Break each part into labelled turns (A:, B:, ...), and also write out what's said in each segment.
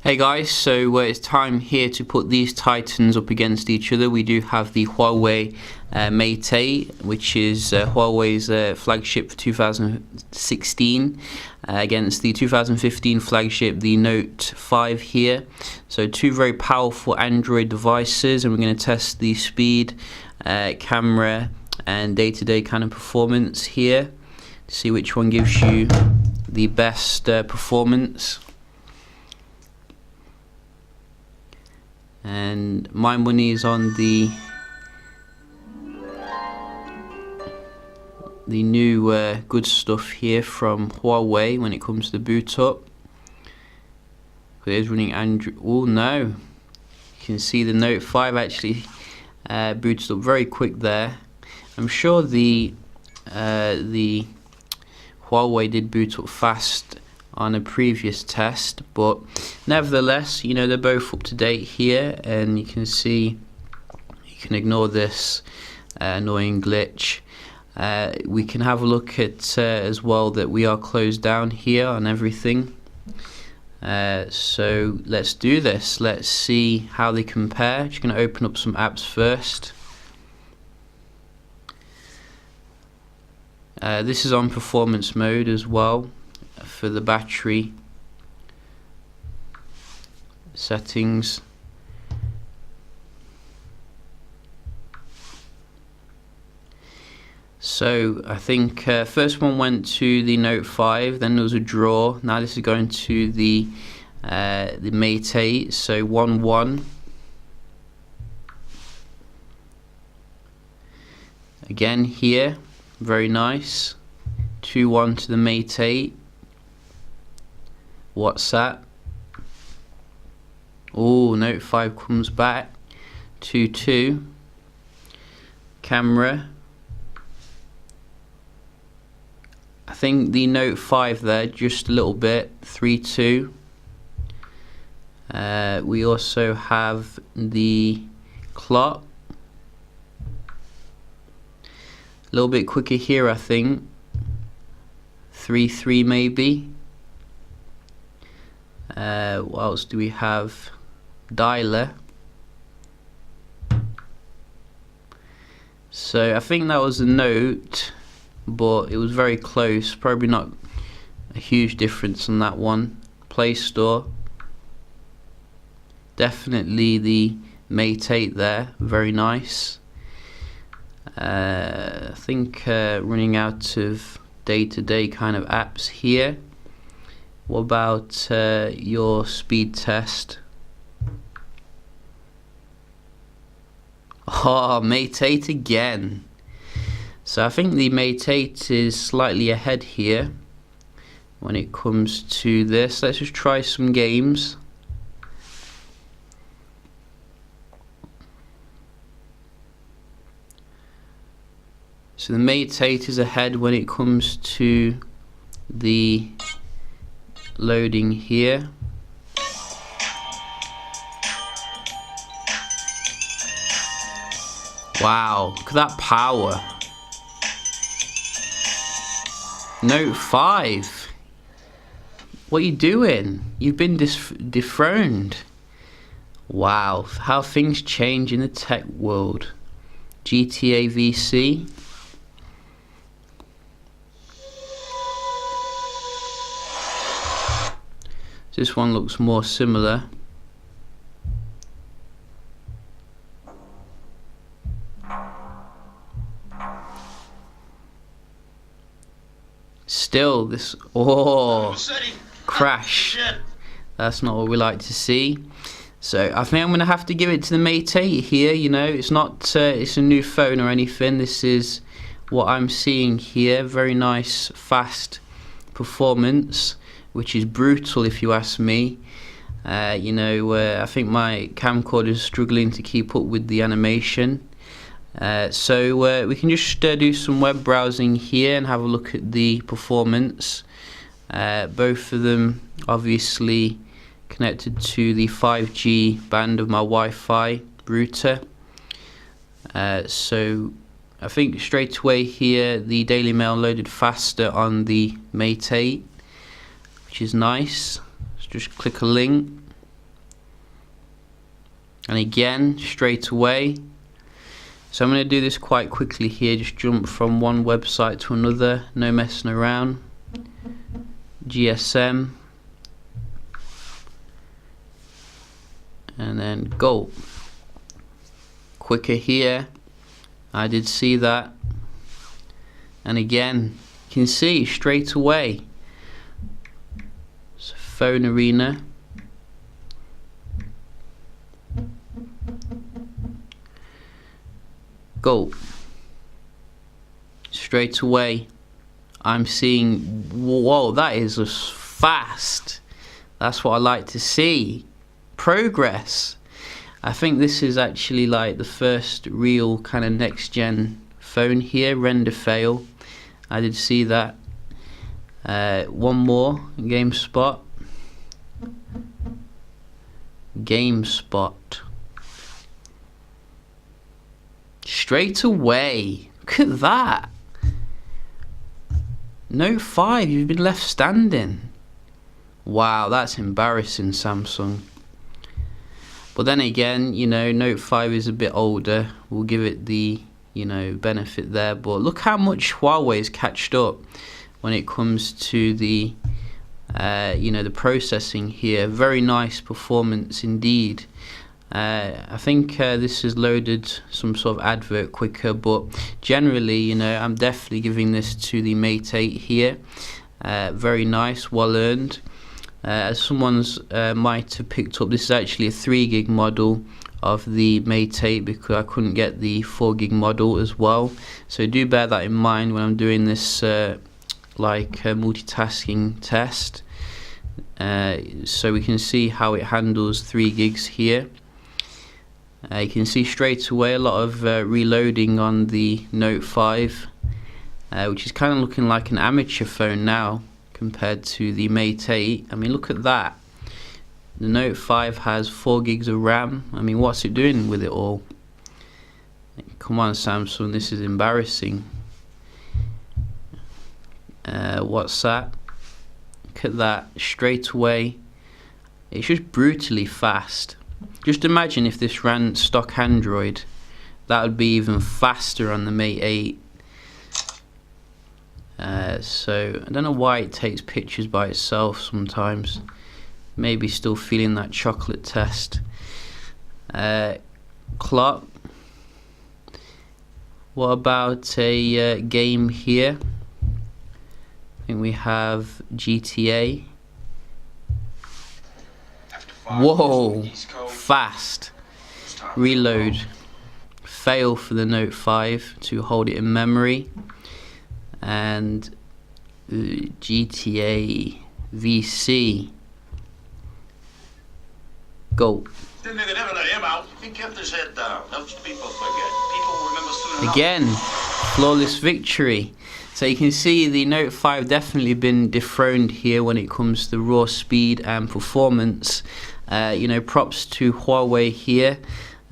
A: Hey guys, so it's time here to put these titans up against each other. We do have the Huawei Mate 8, which is Huawei's flagship for 2016, against the 2015 flagship, the Note 5 here. So two very powerful Android devices, and we're going to test the speed, camera and day-to-day kind of performance here to see which one gives you the best performance. And my money is on the new good stuff here from Huawei when it comes to boot up. It is running Android. Oh no, you can see the Note 5 actually booted up very quick there. I'm sure the Huawei did boot up fast on a previous test, but nevertheless, you know, they're both up to date here, and you can see, you can ignore this annoying glitch. We can have a look at as well that we are closed down here on everything. So let's do this. Let's see how they compare. Just going to open up some apps first. This is on performance mode as well for the battery settings. So I think first one went to the Note 5, then there was a draw. Now this is going to the Mate 8, so 1-1. Again here, very nice. 2-1 to the Mate 8. WhatsApp. Oh, Note 5 comes back. 2-2. Camera. I think the Note 5 there just a little bit. 3-2. We also have the clock. A little bit quicker here, I think. 3-3 maybe. What else do we have? Dialer. So I think that was a Note, but it was very close. Probably not a huge difference on that one. Play Store. Definitely the Mate 8 there. Very nice. I think running out of day-to-day kind of apps here. What about your speed test? Oh, Mate 8 again. So I think the Mate 8 is slightly ahead here when it comes to this. Let's just try some games. So the Mate 8 is ahead when it comes to the loading here. Wow, look at that power. Note 5. What are you doing? You've been dethroned. Wow, how things change in the tech world. GTA VC. This one looks more similar. Still this, oh, crash. That's not what we like to see. So I think I'm going to have to give it to the Mate 8 here. You know, it's not it's a new phone or anything. This is what I'm seeing here. Very nice fast performance, which is brutal if you ask me. You know, I think my camcorder is struggling to keep up with the animation. So we can just do some web browsing here and have a look at the performance. Both of them obviously connected to the 5G band of my Wi-Fi router. So I think straight away here the Daily Mail loaded faster on the Mate 8, which is nice. Let's just click a link. and again straight away. So I'm going to do this quite quickly here, just jump from one website to another, no messing around. GSM, and then go. Quicker here, I did see that, and again you can see straight away. So phone arena, go. Straight away I'm seeing, whoa, that is just fast. That's what I like to see. Progress. I think this is actually like the first real kind of next gen phone here. Render fail, I did see that. One more, GameSpot. Straight away, look at that. Note 5, you've been left standing. Wow, that's embarrassing, Samsung. But then again, you know, Note 5 is a bit older. We'll give it the, you know, benefit there. But look how much Huawei's catched up when it comes to the, you know, the processing here. Very nice performance indeed. I think this has loaded some sort of advert quicker, but generally, you know, I'm definitely giving this to the Mate 8 here. Very nice, well earned. As someone's might have picked up, this is actually a 3GB model of the Mate 8 because I couldn't get the 4GB model as well. So do bear that in mind when I'm doing this multitasking test. So we can see how it handles 3GB here. You can see straight away a lot of reloading on the Note 5, which is kind of looking like an amateur phone now compared to the Mate 8. I mean, look at that. The Note 5 has 4GB of RAM. I mean, what's it doing with it all? Come on, Samsung, this is embarrassing. What's that? Look at that, straight away. It's just brutally fast. Just imagine if this ran stock Android. That would be even faster on the Mate 8. So I don't know why it takes pictures by itself sometimes. Maybe still feeling that chocolate test. Clock. What about a game here? I think we have GTA. Whoa, fast. Reload. Fail for the Note 5 to hold it in memory. And GTA VC. Go. Again, flawless victory. So you can see the Note 5 definitely been dethroned here when it comes to raw speed and performance. You know, props to Huawei here,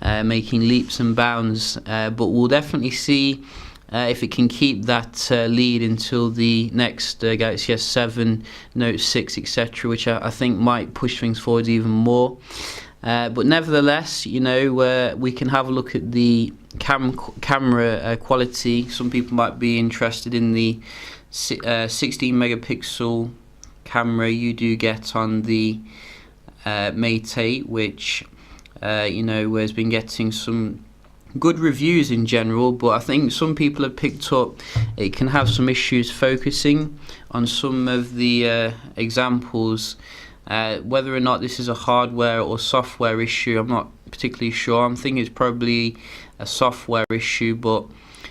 A: making leaps and bounds. But we'll definitely see if it can keep that lead until the next Galaxy S7, Note 6, etc., which I think might push things forward even more. But nevertheless, you know, we can have a look at the camera quality. Some people might be interested in the 16 megapixel camera you do get on the Mate 8, which you know, has been getting some good reviews in general, but I think some people have picked up it can have some issues focusing on some of the examples. Whether or not this is a hardware or software issue, I'm not particularly sure. I'm thinking it's probably a software issue, but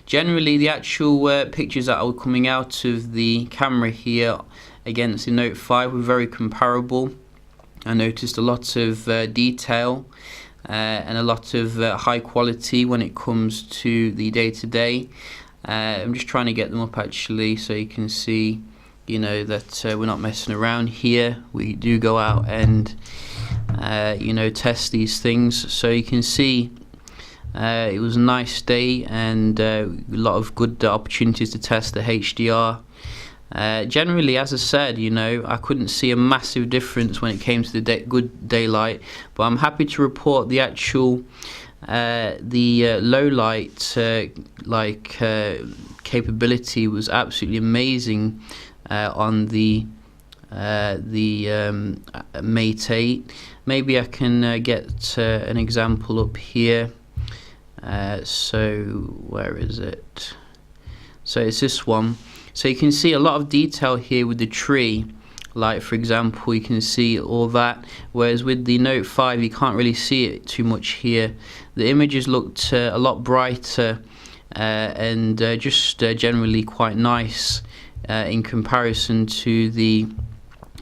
A: generally the actual pictures that are coming out of the camera here against the Note 5 were very comparable. I noticed a lot of detail and a lot of high quality when it comes to the day-to-day. I'm just trying to get them up actually so you can see, you know, that we're not messing around here. We do go out and you know, test these things. So you can see it was a nice day and a lot of good opportunities to test the HDR. Generally, as I said, you know, I couldn't see a massive difference when it came to the good daylight, but I'm happy to report the actual low light capability was absolutely amazing on the Mate 8. Maybe I can get an example up here. So where is it? So it's this one. So you can see a lot of detail here with the tree, like for example you can see all that, whereas with the Note 5 you can't really see it too much here. The images looked a lot brighter and just generally quite nice in comparison to the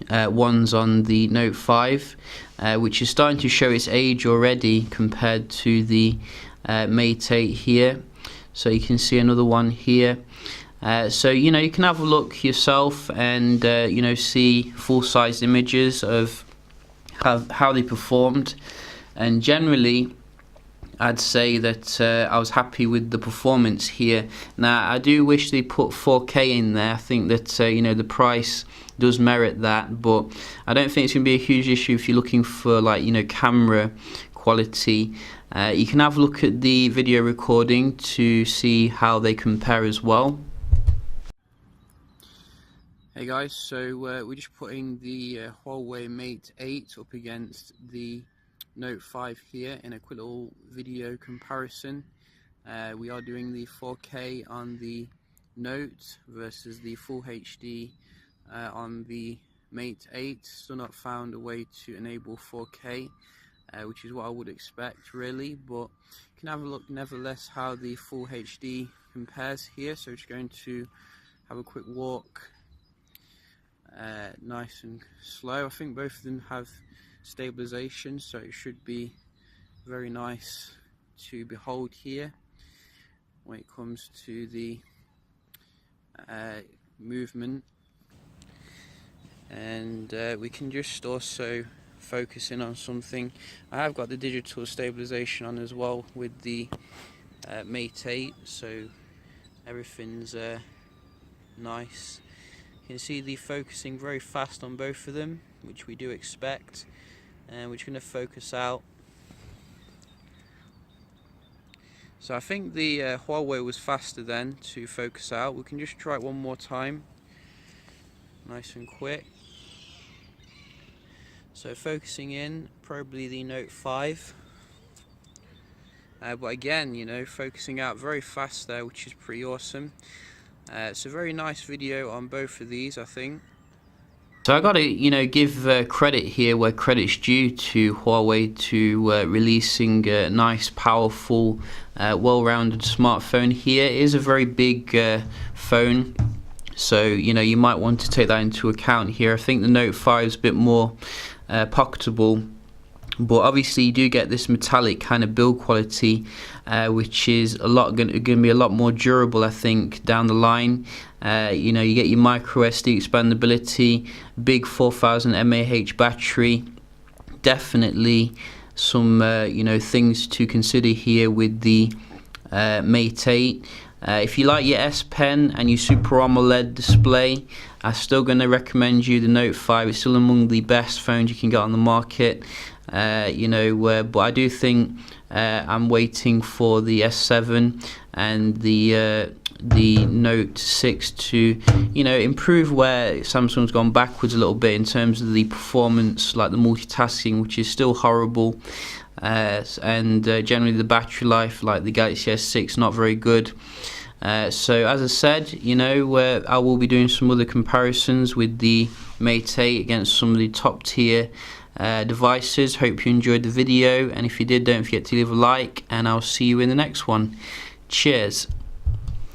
A: ones on the Note 5, which is starting to show its age already compared to the Mate 8 here. So you can see another one here. So you know, you can have a look yourself and you know, see full-size images of how they performed, and generally I'd say that I was happy with the performance here. Now I do wish they put 4K in there. I think that you know, the price does merit that, but I don't think it's going to be a huge issue if you're looking for, like, you know, camera quality. You can have a look at the video recording to see how they compare as well. Hey guys, so we're just putting the Huawei Mate 8 up against the Note 5 here in a quick little video comparison. We are doing the 4K on the Note versus the Full HD on the Mate 8. Still not found a way to enable 4K, which is what I would expect really, but you can have a look nevertheless how the Full HD compares here. So we're just going to have a quick walk, nice and slow. I think both of them have stabilization, so it should be very nice to behold here when it comes to the movement. And we can just also focus in on something. I have got the digital stabilization on as well with the Mate 8, so everything's nice. You can see the focusing very fast on both of them, which we do expect, and we're just going to focus out. So I think the Huawei was faster then to focus out. We can just try it one more time, nice and quick. So focusing in, probably the Note 5. But again, you know, focusing out very fast there, which is pretty awesome. It's a very nice video on both of these, I think. So I got to, you know, give credit here where credit's due to Huawei to releasing a nice, powerful, well-rounded smartphone here. It is a very big phone, so you know, you might want to take that into account here. I think the Note 5 is a bit more pocketable, but obviously you do get this metallic kind of build quality, which is going to be a lot more durable, I think, down the line. You know, you get your micro SD expandability, big 4000 mAh battery. Definitely some you know, things to consider here with the Mate 8. If you like your S Pen and your Super AMOLED display, I'm still going to recommend you the Note 5. It's still among the best phones you can get on the market. You know, but I do think I'm waiting for the S7 and the Note 6 to, you know, improve where Samsung's gone backwards a little bit in terms of the performance, like the multitasking, which is still horrible, and generally the battery life, like the Galaxy S6, not very good. So as I said, you know, I will be doing some other comparisons with the Mate 8 against some of the top tier devices. Hope you enjoyed the video, and if you did, don't forget to leave a like, and I'll see you in the next one. Cheers.